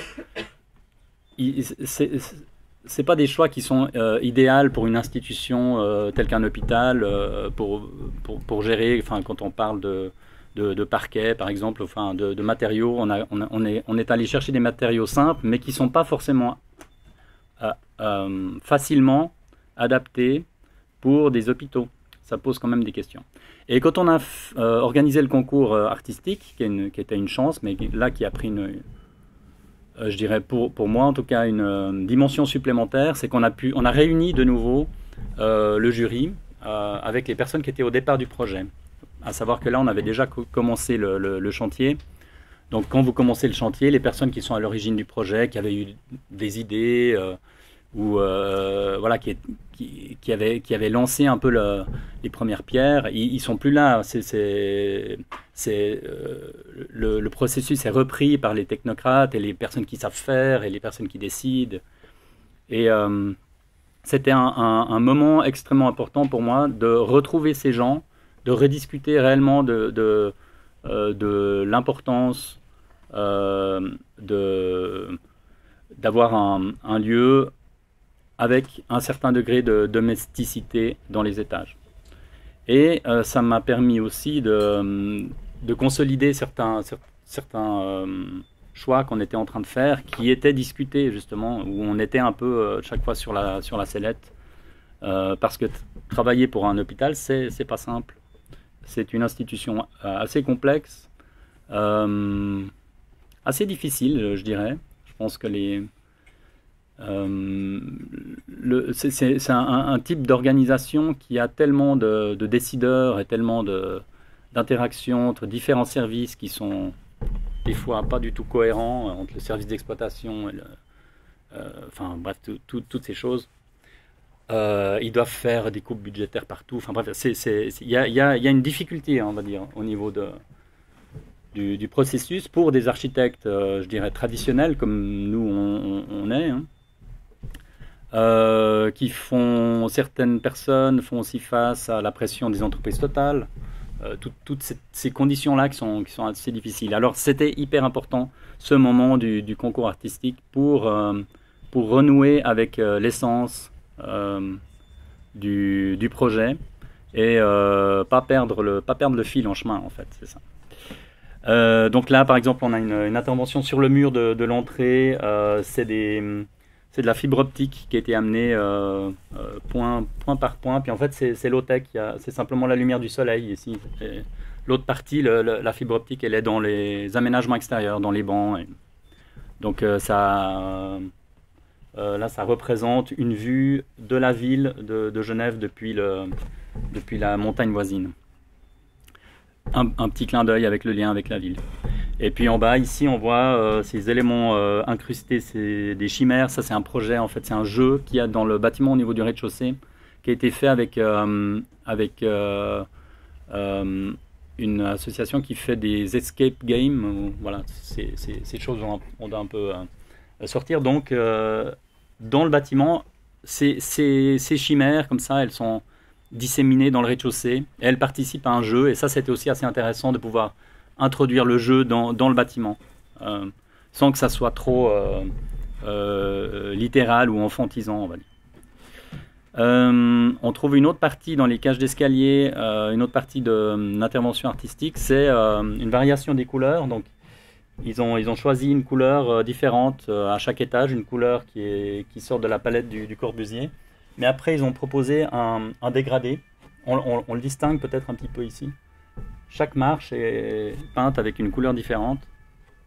c'est pas des choix qui sont idéaux pour une institution telle qu'un hôpital, pour gérer, enfin, quand on parle de parquet, par exemple, enfin, de matériaux, on est allé chercher des matériaux simples, mais qui ne sont pas forcément facilement adaptés pour des hôpitaux. Ça pose quand même des questions. Et quand on a organisé le concours artistique, qui était une chance, mais là qui a pris je dirais pour moi en tout cas, une dimension supplémentaire, c'est qu'on a réuni de nouveau le jury avec les personnes qui étaient au départ du projet. À savoir que là, on avait déjà commencé le chantier. Donc quand vous commencez le chantier, les personnes qui sont à l'origine du projet, qui avaient eu des idées, ou voilà, qui avaient lancé un peu les premières pierres, ils sont plus là. Le processus est repris par les technocrates et les personnes qui savent faire et les personnes qui décident. Et c'était un moment extrêmement important pour moi de retrouver ces gens, de rediscuter réellement de l'importance d'avoir un lieu avec un certain degré de domesticité dans les étages. Et ça m'a permis aussi de consolider certains choix qu'on était en train de faire, qui étaient discutés justement, où on était un peu chaque fois sur la sellette, parce que travailler pour un hôpital, c'est pas simple. C'est une institution assez complexe, assez difficile, je dirais. Je pense que c'est un type d'organisation qui a tellement de décideurs et tellement d'interactions entre différents services qui sont des fois pas du tout cohérents entre le service d'exploitation et enfin bref, toutes ces choses. Ils doivent faire des coupes budgétaires partout. Enfin bref, il y a une difficulté, on va dire, au niveau du processus pour des architectes, je dirais, traditionnels comme nous on est. Certaines personnes font aussi face à la pression des entreprises totales, toutes ces conditions-là qui sont assez difficiles. Alors c'était hyper important ce moment du concours artistique pour renouer avec l'essence du projet et pas perdre le fil en chemin, en fait, c'est ça. Donc là, par exemple, on a une intervention sur le mur de l'entrée. C'est de la fibre optique qui a été amenée point par point. Puis en fait, c'est low-tech. C'est simplement la lumière du soleil ici. L'autre partie, la fibre optique, elle est dans les aménagements extérieurs, dans les bancs. Donc là, ça représente une vue de la ville de Genève depuis la montagne voisine. Un petit clin d'œil avec le lien avec la ville. Et puis en bas, ici, on voit ces éléments incrustés, c'est des chimères. Ça, c'est un projet, en fait, c'est un jeu qu'il y a dans le bâtiment au niveau du rez-de-chaussée, qui a été fait avec une association qui fait des escape games. Voilà, ces choses on doit un peu sortir. Donc, dans le bâtiment, ces chimères, comme ça, elles sont disséminées dans le rez-de-chaussée. Elles participent à un jeu, et ça, c'était aussi assez intéressant de pouvoir introduire le jeu dans le bâtiment, sans que ça soit trop littéral ou enfantisant, on va dire. On trouve une autre partie dans les cages d'escalier, une autre partie d'intervention artistique, c'est une variation des couleurs. Donc, ils ont choisi une couleur différente à chaque étage, une couleur qui sort de la palette du Corbusier. Mais après, ils ont proposé un dégradé. On le distingue peut-être un petit peu ici. Chaque marche est peinte avec une couleur différente.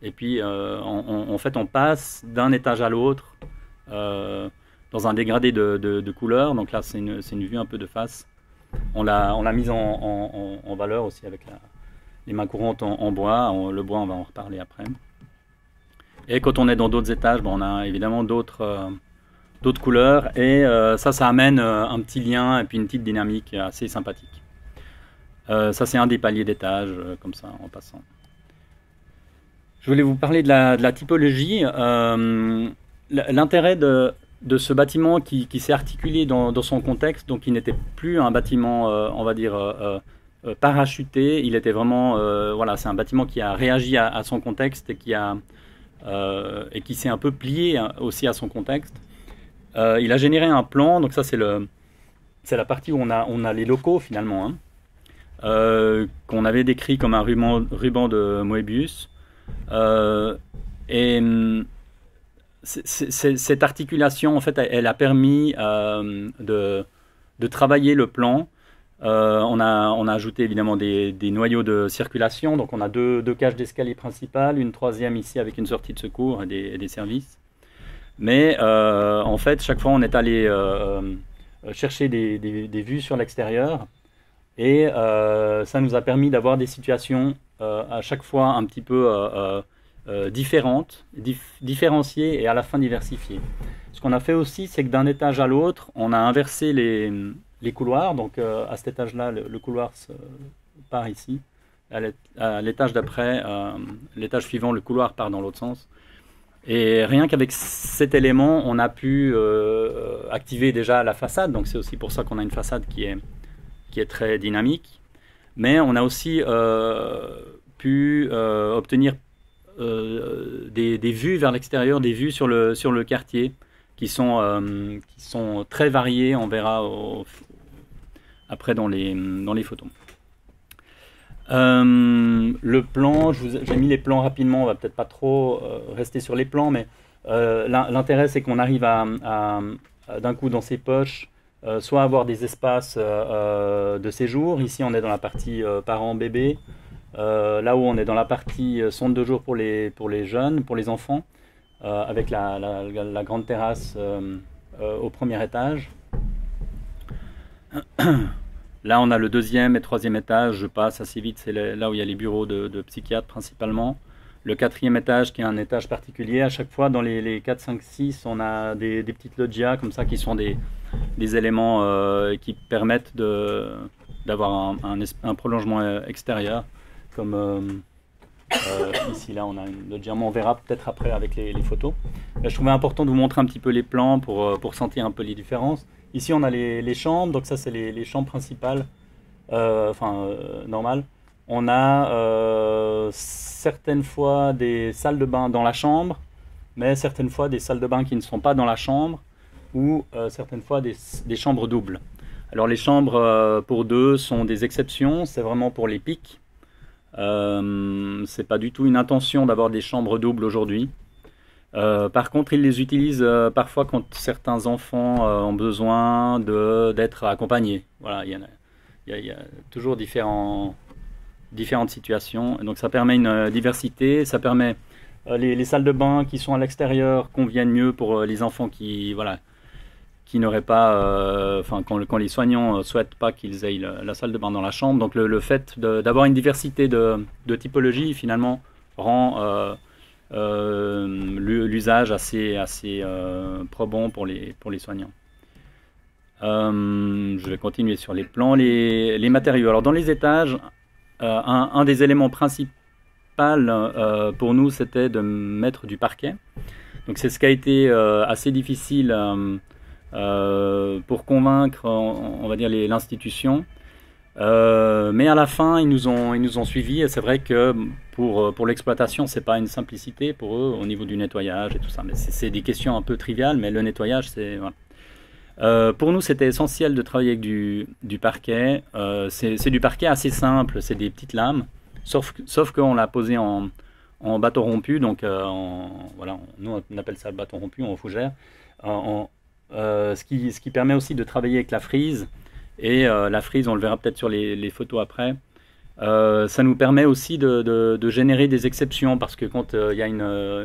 Et puis, en fait, on passe d'un étage à l'autre dans un dégradé de couleurs. Donc là, c'est une vue un peu de face. On l'a mise en valeur aussi avec les mains courantes en bois. Le bois, on va en reparler après. Et quand on est dans d'autres étages, on a évidemment d'autres couleurs. Et ça amène un petit lien et puis une petite dynamique assez sympathique. Ça, c'est un des paliers d'étage, comme ça, en passant. Je voulais vous parler de la typologie. L'intérêt de ce bâtiment qui s'est articulé dans son contexte, donc il n'était plus un bâtiment, on va dire, parachuté. Il était vraiment, voilà, c'est un bâtiment qui a réagi à son contexte et qui s'est un peu plié aussi à son contexte. Il a généré un plan, donc ça c'est la partie où on a les locaux finalement, hein, qu'on avait décrit comme un ruban de Moebius. Cette articulation, en fait, elle a permis de travailler le plan. On a ajouté évidemment des noyaux de circulation. Donc on a deux cages d'escalier principales, une troisième ici avec une sortie de secours et des services. Mais en fait, chaque fois on est allé chercher des vues sur l'extérieur. Et ça nous a permis d'avoir des situations à chaque fois un petit peu différentes, différenciées et à la fin diversifiées. Ce qu'on a fait aussi, c'est que d'un étage à l'autre, on a inversé les couloirs. Donc à cet étage-là, le couloir part ici. À l'étage d'après, l'étage suivant, le couloir part dans l'autre sens. Et rien qu'avec cet élément, on a pu activer déjà la façade. Donc c'est aussi pour ça qu'on a une façade qui est très dynamique. Mais on a aussi pu obtenir des vues vers l'extérieur, des vues sur le quartier qui sont très variées. On verra après dans les photos. Le plan, j'ai mis les plans rapidement, on va peut-être pas trop rester sur les plans, mais l'intérêt c'est qu'on arrive à d'un coup dans ces poches soit avoir des espaces de séjour. Ici on est dans la partie parents-bébés, là où on est dans la partie centre de jour pour les jeunes, pour les enfants, avec la grande terrasse au premier étage. Là, on a le deuxième et troisième étage, je passe assez vite, c'est là où il y a les bureaux de psychiatres principalement. Le quatrième étage qui est un étage particulier. À chaque fois, dans les 4, 5, 6, on a des petites loggias comme ça qui sont des éléments qui permettent d'avoir un prolongement extérieur. Comme ici, là, on a une loggia, on verra peut-être après avec les photos. Là, je trouvais important de vous montrer un petit peu les plans pour sentir un peu les différences. Ici, on a les chambres, donc ça, c'est les chambres principales, normales. On a certaines fois des salles de bain dans la chambre, mais certaines fois des salles de bain qui ne sont pas dans la chambre, ou certaines fois des chambres doubles. Alors, les chambres pour deux sont des exceptions, c'est vraiment pour les pics. C'est pas du tout une intention d'avoir des chambres doubles aujourd'hui. Par contre, ils les utilisent parfois quand certains enfants ont besoin d'être accompagnés. Voilà, il y a toujours différentes situations. Et donc ça permet une diversité, ça permet les salles de bain qui sont à l'extérieur conviennent mieux pour les enfants qui, voilà, qui n'auraient pas, enfin quand les soignants ne souhaitent pas qu'ils aient la salle de bain dans la chambre. Donc le fait d'avoir une diversité de typologies finalement rend l'usage assez probant pour les soignants. Je vais continuer sur les plans, les matériaux. Alors dans les étages, un des éléments principaux pour nous, c'était de mettre du parquet. Donc c'est ce qui a été assez difficile pour convaincre, on va dire, l'institution. Mais à la fin, ils nous ont suivis, et c'est vrai que pour l'exploitation, c'est pas une simplicité pour eux au niveau du nettoyage et tout ça. Mais c'est des questions un peu triviales, mais le nettoyage, c'est voilà. Pour nous, c'était essentiel de travailler avec du parquet. C'est du parquet assez simple, c'est des petites lames, sauf qu'on l'a posé en bâton rompu, donc voilà, nous on appelle ça le bâton rompu en fougère, ce qui permet aussi de travailler avec la frise. Et la frise, on le verra peut-être sur les photos après, ça nous permet aussi de générer des exceptions, parce que quand il y a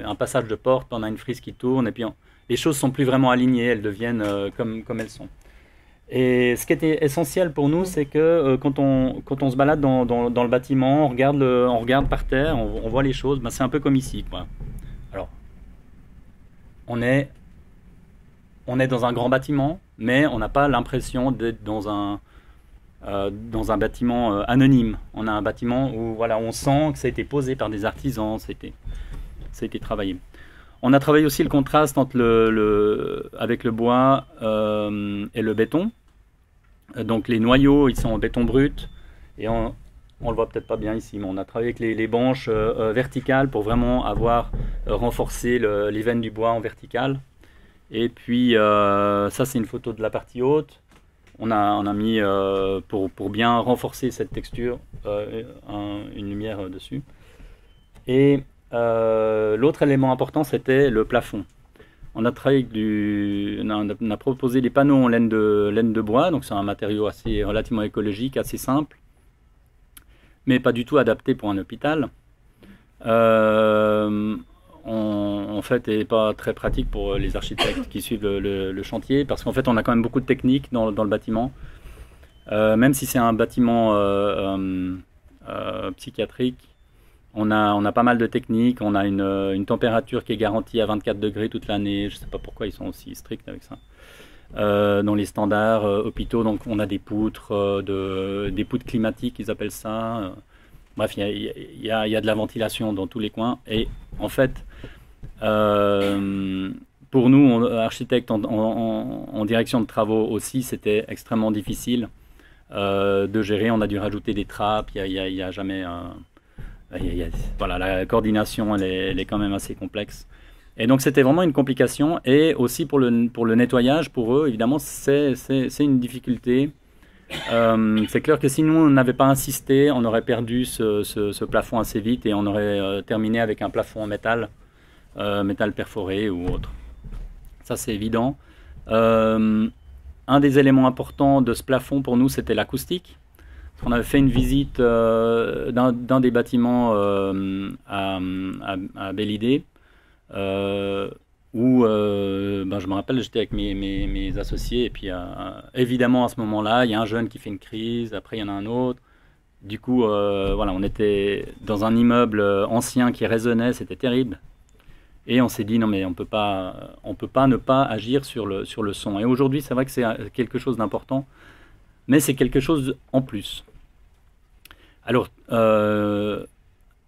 un passage de porte, on a une frise qui tourne, et puis les choses sont plus vraiment alignées, elles deviennent comme elles sont. Et ce qui était essentiel pour nous, c'est que quand on se balade dans le bâtiment, on regarde par terre, on voit les choses, ben c'est un peu comme ici, quoi. Alors, on est dans un grand bâtiment, mais on n'a pas l'impression d'être dans un bâtiment anonyme. On a un bâtiment où voilà, on sent que ça a été posé par des artisans, ça a été travaillé. On a travaillé aussi le contraste entre avec le bois et le béton. Donc les noyaux, ils sont en béton brut, et on le voit peut-être pas bien ici, mais on a travaillé avec les banches verticales pour vraiment avoir renforcé les veines du bois en verticale. Et puis ça, c'est une photo de la partie haute. On a mis pour bien renforcer cette texture une lumière dessus. Et l'autre élément important, c'était le plafond. On a travaillé avec on a proposé des panneaux en laine de bois, donc c'est un matériau relativement écologique, assez simple, mais pas du tout adapté pour un hôpital. En fait, et pas très pratique pour les architectes qui suivent le chantier, parce qu'en fait, on a quand même beaucoup de techniques dans le bâtiment. Même si c'est un bâtiment psychiatrique, on a pas mal de techniques. On a une température qui est garantie à 24 degrés toute l'année. Je ne sais pas pourquoi ils sont aussi stricts avec ça. Dans les standards hôpitaux, donc on a des poutres, des poutres climatiques, ils appellent ça. Bref, il y a de la ventilation dans tous les coins. Et en fait, pour nous, architectes en direction de travaux aussi, c'était extrêmement difficile de gérer. On a dû rajouter des trappes. Il y a jamais... voilà, la coordination, elle est quand même assez complexe. Et donc, c'était vraiment une complication. Et aussi pour le nettoyage, pour eux, évidemment, c'est une difficulté. C'est clair que si nous on n'avait pas insisté, on aurait perdu ce plafond assez vite, et on aurait terminé avec un plafond en métal perforé ou autre. Ça, c'est évident. Un des éléments importants de ce plafond pour nous, c'était l'acoustique. On avait fait une visite d'un des bâtiments à Belle-Idée, où je me rappelle, j'étais avec mes associés, et puis évidemment à ce moment-là, il y a un jeune qui fait une crise, après il y en a un autre. Du coup, voilà, on était dans un immeuble ancien qui résonnait, c'était terrible. Et on s'est dit, non mais on peut pas ne pas agir sur le son. Et aujourd'hui, c'est vrai que c'est quelque chose d'important, mais c'est quelque chose en plus. Alors,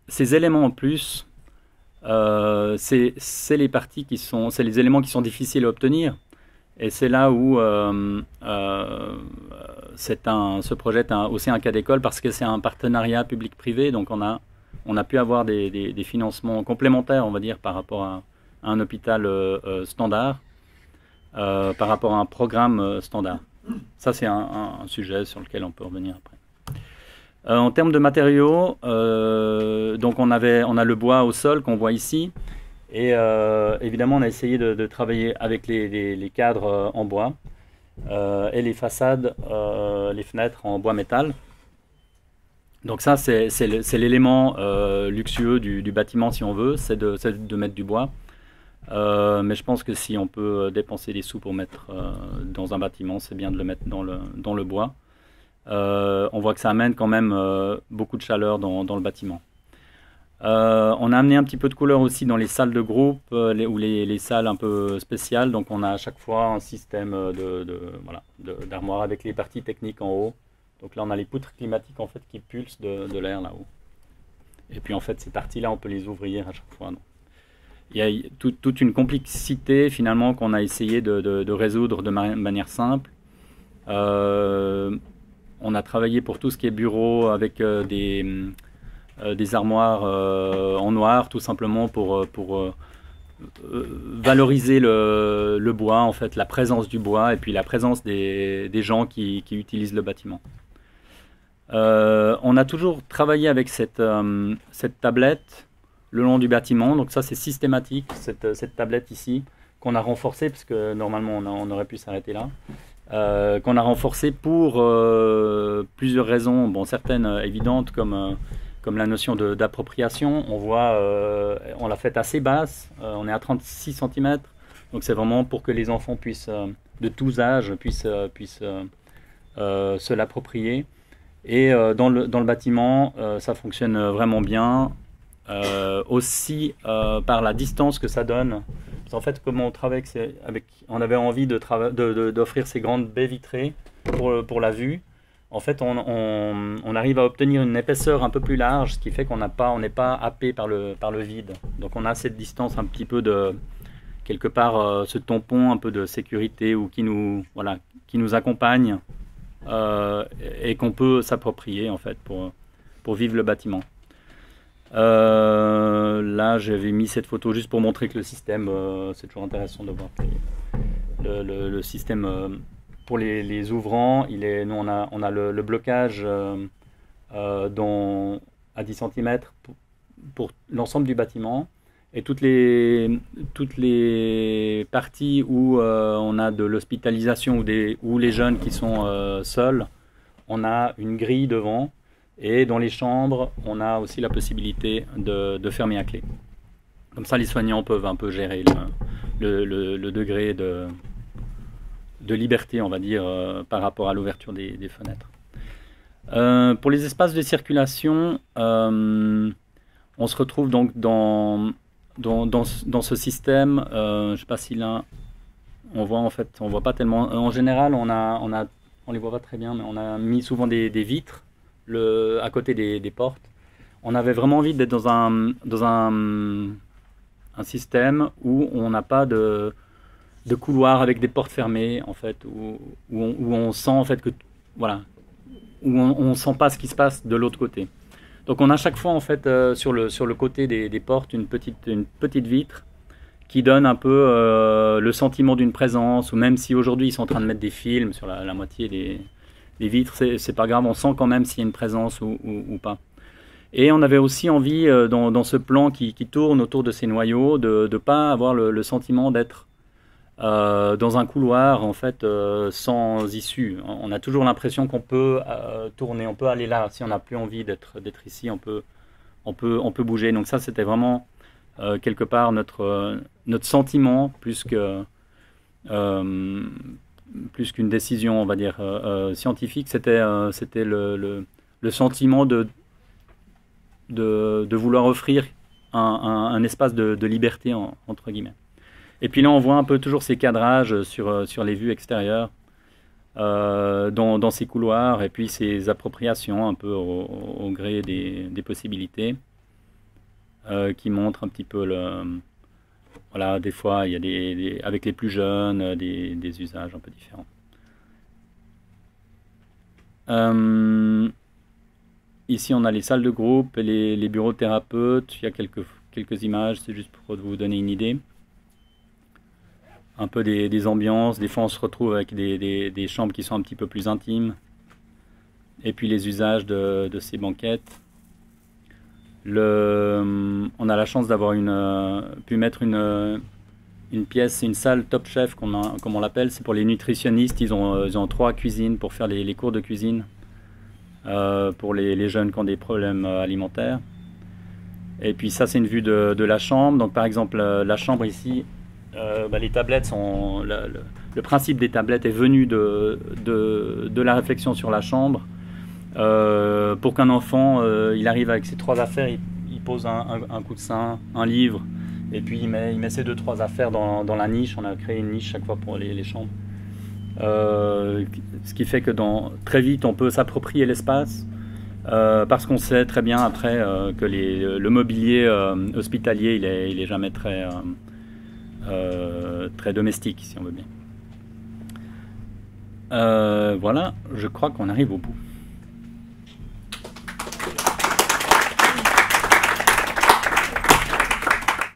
ces éléments en plus, c'est les parties c'est les éléments qui sont difficiles à obtenir, et c'est là où ce projet est aussi un cas d'école, parce que c'est un partenariat public-privé, donc on a pu avoir des financements complémentaires, on va dire, par rapport à un hôpital standard, par rapport à un programme standard. Ça, c'est un sujet sur lequel on peut revenir après. En termes de matériaux, donc on a le bois au sol qu'on voit ici, et évidemment on a essayé de travailler avec les cadres en bois, et les façades, les fenêtres en bois métal. Donc ça, c'est l'élément luxueux du bâtiment, si on veut, c'est de mettre du bois. Mais je pense que si on peut dépenser des sous pour mettre dans un bâtiment, c'est bien de le mettre dans le bois. On voit que ça amène quand même beaucoup de chaleur dans le bâtiment. On a amené un petit peu de couleur aussi dans les salles de groupe ou les salles un peu spéciales. Donc on a à chaque fois un système d'armoire avec les parties techniques en haut. Donc là on a les poutres climatiques en fait qui pulsent de l'air là-haut. Et puis en fait ces parties-là on peut les ouvrir à chaque fois. Donc, il y a toute une complexité finalement qu'on a essayé de résoudre de manière simple. On a travaillé pour tout ce qui est bureau avec des armoires en noir, tout simplement pour valoriser le bois, en fait, la présence du bois et puis la présence des gens qui utilisent le bâtiment. On a toujours travaillé avec cette tablette le long du bâtiment, donc ça c'est systématique, cette tablette ici, qu'on a renforcée, parce que normalement on aurait pu s'arrêter là. Qu'on a renforcé pour plusieurs raisons, bon, certaines évidentes comme la notion d'appropriation. On voit, on l'a faite assez basse, on est à 36 cm, donc c'est vraiment pour que les enfants puissent, de tous âges, puissent se l'approprier. Et dans le bâtiment, ça fonctionne vraiment bien, aussi par la distance que ça donne. En fait, comment on travaille on avait envie d'offrir ces grandes baies vitrées pour la vue. En fait, on arrive à obtenir une épaisseur un peu plus large, ce qui fait qu'on n'est pas happé par le vide. Donc on a cette distance un petit peu quelque part, ce tampon un peu de sécurité ou qui nous accompagne et qu'on peut s'approprier en fait pour vivre le bâtiment. Là j'avais mis cette photo juste pour montrer que le système, c'est toujours intéressant de voir le système pour les ouvrants. Nous on a le blocage à 10 cm pour l'ensemble du bâtiment, et toutes les parties où on a de l'hospitalisation ou les jeunes qui sont seuls, on a une grille devant. Et dans les chambres, on a aussi la possibilité de fermer à clé. Comme ça, les soignants peuvent un peu gérer le degré de liberté, on va dire, par rapport à l'ouverture des fenêtres. Pour les espaces de circulation, on se retrouve donc dans ce système. Je ne sais pas si là, on voit pas tellement. En général, on les voit pas très bien, mais on a mis souvent des vitres à côté des portes. On avait vraiment envie d'être dans un système où on n'a pas de couloir avec des portes fermées, en fait, où on sent en fait où on sent pas ce qui se passe de l'autre côté. Donc on a chaque fois en fait sur le côté des portes une petite vitre qui donne un peu le sentiment d'une présence, ou même si aujourd'hui ils sont en train de mettre des films sur la moitié des vitres, c'est pas grave, on sent quand même s'il y a une présence ou pas. Et on avait aussi envie, dans ce plan qui tourne autour de ces noyaux, de ne pas avoir le sentiment d'être dans un couloir en fait sans issue. On a toujours l'impression qu'on peut tourner, on peut aller là. Si on n'a plus envie d'être ici, on peut bouger. Donc ça, c'était vraiment quelque part notre sentiment, plus qu'une décision, on va dire, scientifique. C'était le sentiment de vouloir offrir un espace de liberté, entre guillemets. Et puis là, on voit un peu toujours ces cadrages sur les vues extérieures, dans ces couloirs, et puis ces appropriations un peu au gré des possibilités, qui montrent un petit peu voilà, des fois, il y a avec les plus jeunes, des usages un peu différents. Ici, on a les salles de groupe et les bureaux de thérapeutes. Il y a quelques images, c'est juste pour vous donner une idée. Un peu des ambiances. Des fois, on se retrouve avec des chambres qui sont un petit peu plus intimes. Et puis, les usages de ces banquettes. On a la chance d'avoir pu mettre une pièce, une salle Top Chef, comme on l'appelle. C'est pour les nutritionnistes. Ils ont 3 cuisines pour faire les cours de cuisine. pour les jeunes qui ont des problèmes alimentaires. Et puis ça, c'est une vue de la chambre. Donc par exemple, la chambre ici, les tablettes sont... Le principe des tablettes est venu de la réflexion sur la chambre. Pour qu'un enfant, il arrive avec ses 3 affaires, il pose un coussin, un livre, et puis il met ses 2-3 affaires dans la niche. On a créé une niche chaque fois pour les chambres. Ce qui fait que très vite, on peut s'approprier l'espace. Parce qu'on sait très bien après que le mobilier hospitalier, il est jamais très domestique, si on veut bien. Voilà, je crois qu'on arrive au bout.